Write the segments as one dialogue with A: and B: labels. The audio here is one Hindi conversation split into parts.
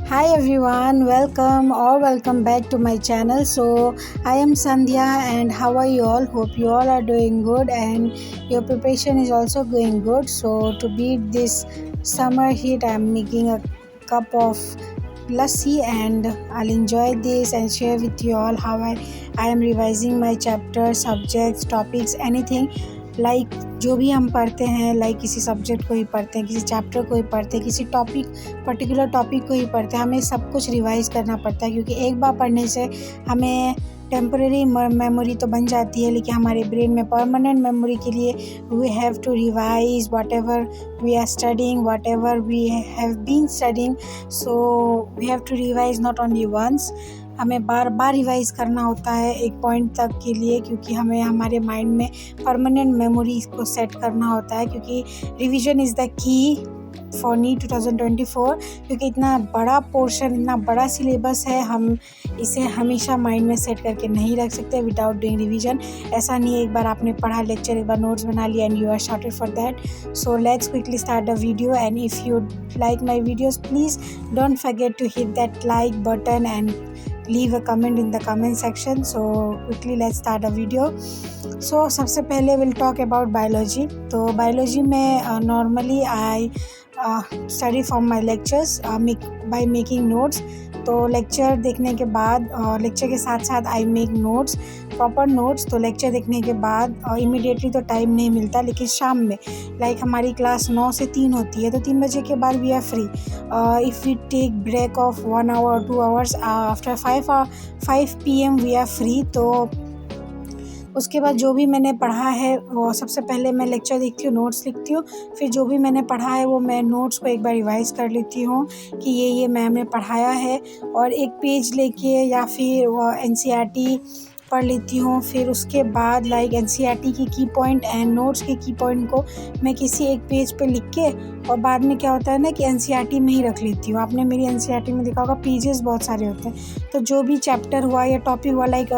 A: Hi everyone, welcome back to my channel. So I am Sandhya and how are you all? Hope you all are doing good and your preparation is also going good. So to beat this summer heat, I am making a cup of lassi and I'll enjoy this and share with you all how I am revising my chapters, subjects, topics, anything like जो भी हम पढ़ते हैं, लाइक किसी सब्जेक्ट को ही पढ़ते हैं, किसी चैप्टर को ही पढ़ते हैं, किसी पर्टिकुलर टॉपिक को ही पढ़ते हैं, हमें सब कुछ रिवाइज़ करना पड़ता है क्योंकि एक बार पढ़ने से हमें टेम्परेरी मेमोरी तो बन जाती है, लेकिन हमारे ब्रेन में परमानेंट मेमोरी के लिए we have to revise whatever we are studying, whatever we have been studying. So we have to revise not only once, हमें बार बार रिवाइज़ करना होता है एक पॉइंट तक के लिए, क्योंकि हमें हमारे माइंड में परमानेंट मेमोरी को सेट करना होता है. क्योंकि revision is the key for नी 2024, क्योंकि इतना बड़ा पोर्शन, इतना बड़ा सिलेबस है, हम इसे हमेशा माइंड में सेट करके नहीं रख सकते विदाउट डूइंग रिवीजन. ऐसा नहीं है एक बार आपने पढ़ा लेक्चर, एक बार नोट्स बना लिया and you are sorted for that. So let's quickly start the video and if you like my videos please don't forget to hit that like button and leave a comment in the comment section. So quickly let's start a video. So सबसे पहले we'll talk about biology. तो biology में normally I study from my lectures by making notes. तो लेक्चर देखने के बाद लेक्चर के साथ साथ I make notes, proper notes. तो लेक्चर देखने के बाद इमीडिएटली तो टाइम नहीं मिलता, लेकिन शाम में लाइक हमारी क्लास 9 से 3 होती है, तो 3 बजे के बाद we are free. If we take break off 1 hour 2 hours after 5 PM we are free. तो उसके बाद जो भी मैंने पढ़ा है वो सबसे पहले मैं लेक्चर देखती हूँ, नोट्स लिखती हूँ, फिर जो भी मैंने पढ़ा है वो मैं नोट्स को एक बार रिवाइज़ कर लेती हूँ कि ये मैम ने पढ़ाया है, और एक पेज लेके या फिर वो NCERT पढ़ लेती हूँ. फिर उसके बाद लाइक NCERT की की पॉइंट एंड नोट्स के की पॉइंट को मैं किसी एक पेज पे लिख के, और बाद में क्या होता है ना कि NCERT में ही रख लेती हूँ. आपने मेरी NCERT में देखा होगा पेजेस बहुत सारे होते हैं, तो जो भी चैप्टर हुआ या टॉपिक हुआ लाइक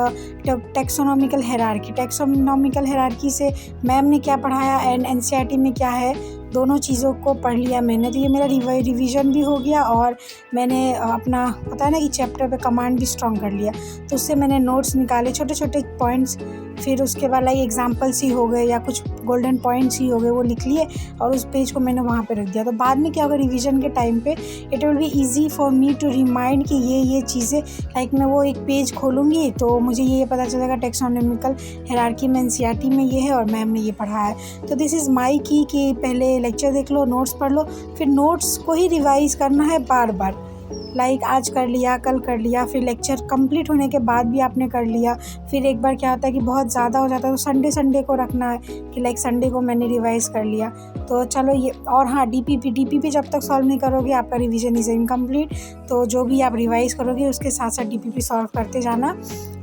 A: टेक्सोनॉमिकल हायरार्की से मैम ने क्या पढ़ाया एंड NCERT में क्या है, दोनों चीज़ों को पढ़ लिया मैंने. तो ये मेरा रिवीजन भी हो गया और मैंने अपना पता है ना कि चैप्टर पे कमांड भी स्ट्रॉन्ग कर लिया. तो उससे मैंने नोट्स निकाले, छोटे छोटे पॉइंट्स, फिर उसके बाद लाइक एग्जाम्पल्स ही हो गए या कुछ गोल्डन पॉइंट्स ही हो गए, वो लिख लिए और उस पेज को मैंने वहाँ पे रख दिया. तो बाद में क्या होगा, रिवीजन के टाइम पे it will be easy for me to remind कि ये चीज़ें लाइक मैं वो एक पेज खोलूँगी तो मुझे ये पता चलेगा टेक्सोनॉमिकल हायरार्की में NCERT में ये है और मैम ने ये पढ़ा है. तो दिस इज़ माई की कि पहले लेक्चर देख लो, नोट्स पढ़ लो, फिर नोट्स को ही रिवाइज़ करना है बार बार. लाइक आज कर लिया, कल कर लिया, फिर लेक्चर कंप्लीट होने के बाद भी आपने कर लिया. फिर एक बार क्या होता है कि बहुत ज़्यादा हो जाता है तो संडे को रखना है कि लाइक संडे को मैंने रिवाइज़ कर लिया. तो चलो ये, और हाँ DPP जब तक सॉल्व नहीं करोगे आपका रिवीजन इज़ इनकम्प्लीट. तो जो भी आप रिवाइज़ करोगे उसके साथ साथ DPP सॉल्व करते जाना.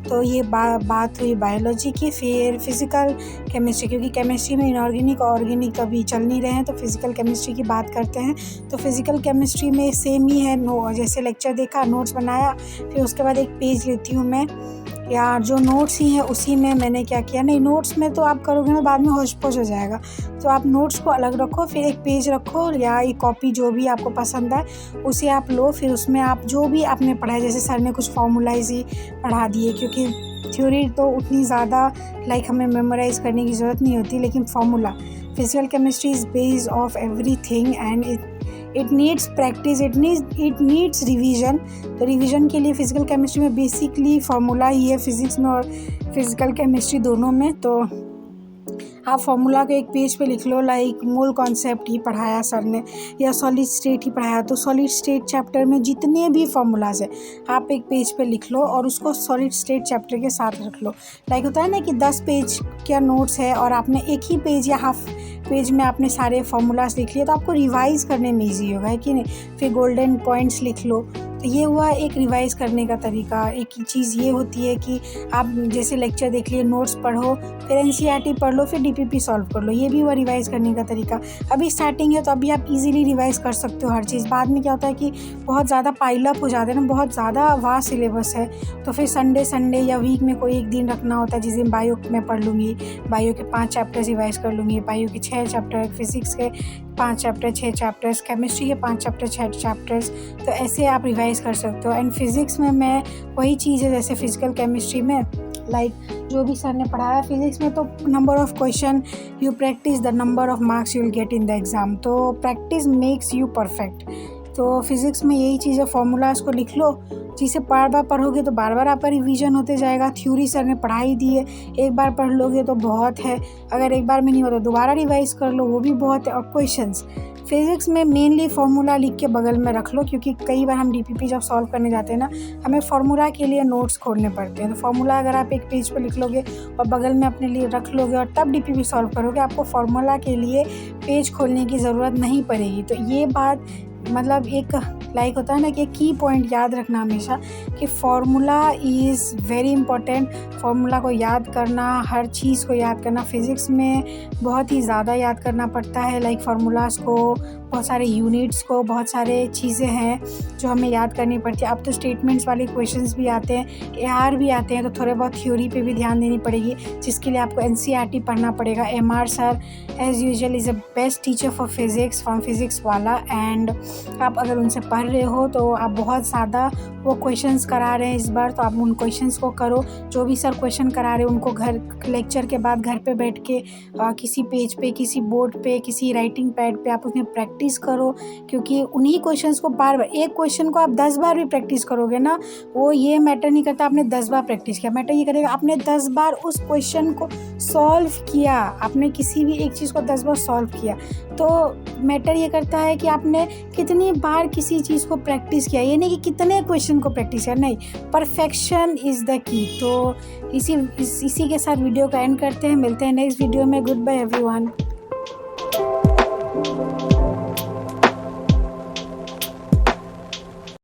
A: तो ये बात हुई बायोलॉजी की. फिर फिज़िकल केमिस्ट्री, क्योंकि केमिस्ट्री में इनऑर्गेनिक ऑर्गेनिक कभी चल नहीं रहे हैं, तो फिज़िकल केमिस्ट्री की बात करते हैं. तो फिज़िकल केमिस्ट्री में सेम ही है, जैसे लेक्चर देखा, नोट्स बनाया, फिर उसके बाद एक पेज लेती हूँ मैं, या जो नोट्स ही हैं उसी में मैंने क्या किया, नहीं नोट्स में तो आप करोगे ना बाद में होच-पोच हो जाएगा, तो आप नोट्स को अलग रखो, फिर एक पेज रखो या एक कॉपी जो भी आपको पसंद है उसे आप लो. फिर उसमें आप जो भी आपने पढ़ा है, जैसे सर ने कुछ फार्मूलाइज ही पढ़ा दिए, क्योंकि थ्योरी तो उतनी ज़्यादा लाइक हमें मेमोराइज़ करने की ज़रूरत नहीं होती, लेकिन formula, physical chemistry is base of everything and it needs practice, it needs revision. तो रिवीजन के लिए फिज़िकल केमिस्ट्री में बेसिकली फार्मूला ही है, फिज़िक्स में और फिज़िकल केमिस्ट्री दोनों में. तो आप फार्मूला को एक पेज पे लिख लो, लाइक मोल कॉन्सेप्ट ही पढ़ाया सर ने या सॉलिड स्टेट ही पढ़ाया, तो सॉलिड स्टेट चैप्टर में जितने भी फार्मूलाज है आप एक पेज पे लिख लो और उसको सॉलिड स्टेट चैप्टर के साथ रख लो. लाइक होता है ना कि 10 पेज क्या नोट्स है और आपने एक ही पेज या हाफ पेज में आपने सारे फार्मूलाज लिख लिए, तो आपको रिवाइज़ करने में ईजी होगा, है कि नहीं. फिर गोल्डन पॉइंट्स लिख लो. तो ये हुआ एक रिवाइज़ करने का तरीका. एक ही चीज़ ये होती है कि आप जैसे लेक्चर देख लिए, नोट्स पढ़ो, फिर NCERT पढ़ लो, फिर DPP सॉल्व कर लो, ये भी हुआ रिवाइज़ करने का तरीका. अभी स्टार्टिंग है तो अभी आप इजीली रिवाइज़ कर सकते हो हर चीज़. बाद में क्या होता है कि बहुत ज़्यादा पाइल अप हो जाते हैं ना, बहुत ज़्यादा वास्ट सिलेबस है, तो फिर संडे या वीक में कोई एक दिन रखना होता है जिस दिन बायो में पढ़ लूँगी, बायो के 5 चैप्टर्स रिवाइज़ कर लूँगी, बायो के 6 चैप्टर, फिज़िक्स के 5 चैप्टर 6 चैप्टर्स, केमिस्ट्री के 5 चैप्टर 6 चैप्टर्स, तो ऐसे आप रिवाइज़ कर सकते हो। एंड फिज़िक्स में मैं वही चीज़ है जैसे फिज़िकल केमिस्ट्री में लाइक जो भी सर ने पढ़ाया, फिज़िक्स में तो number of question you practice the number of marks you will get in the exam, तो प्रैक्टिस मेक्स यू परफेक्ट। तो फिज़िक्स में यही चीज़ है, फॉर्मूलाज़ को लिख लो, जिसे बार बार पढ़ोगे तो बार बार आपका रिवीजन होते जाएगा। थ्योरी सर ने पढ़ाई दी है, एक बार पढ़ लोगे तो बहुत है, अगर एक बार में नहीं हो तो दोबारा रिवाइज़ कर लो, वो भी बहुत है। और क्वेश्चंस फिज़िक्स में मेनली फार्मूला लिख के बगल में रख लो, क्योंकि कई बार हम डीपीपी जब सॉल्व करने जाते हैं ना, हमें फार्मूला के लिए नोट्स खोलने पड़ते हैं। तो फार्मूला अगर आप एक पेज पर लिख लोगे और बगल में अपने लिए रख लोगे और तब डीपीपी सॉल्व करोगे, आपको फार्मूला के लिए पेज खोलने की ज़रूरत नहीं पड़ेगी। तो ये बात मतलब एक लाइक होता है ना कि की पॉइंट याद रखना हमेशा कि formula is very important. Formula को याद करना, हर चीज़ को याद करना, फिज़िक्स में बहुत ही ज़्यादा याद करना पड़ता है। लाइक फार्मूलाज़ को, बहुत सारे यूनिट्स को, बहुत सारे चीज़ें हैं जो हमें याद करनी पड़ती है। अब तो स्टेटमेंट्स वाले क्वेश्चंस भी आते हैं, AR भी आते हैं, तो थोड़े बहुत थ्योरी पे भी ध्यान देनी पड़ेगी, जिसके लिए आपको NCERT पढ़ना पड़ेगा। MR sir as usual is a best teacher for physics, from physics वाला। एंड आप अगर उनसे पढ़ रहे हो तो आप बहुत ज़्यादा वो क्वेश्चंस करा रहे हैं इस बार, तो आप उन क्वेश्चंस को करो। जो भी सर क्वेश्चन करा रहे हैं उनको घर लेक्चर के बाद घर पे बैठ के किसी पेज पे, किसी बोर्ड पे, किसी राइटिंग पैड पे आप उसमें प्रैक्टिस करो, क्योंकि उन्हीं क्वेश्चंस को बार बार, एक क्वेश्चन को आप 10 बार भी प्रैक्टिस करोगे ना, वो ये मैटर नहीं करता आपने 10 बार प्रैक्टिस किया, मैटर ये करेगा आपने 10 बार उस क्वेश्चन को सॉल्व किया, आपने किसी भी एक चीज़ को 10 बार सॉल्व किया। तो मैटर ये करता है कि आपने कितनी बार किसी चीज़ को प्रैक्टिस किया, ये नहीं कि कितने क्वेश्चन को प्रैक्टिस किया, नहीं, परफेक्शन इज़ द की। तो इसी के साथ वीडियो का एंड करते हैं, मिलते हैं नेक्स्ट वीडियो में। Goodbye everyone.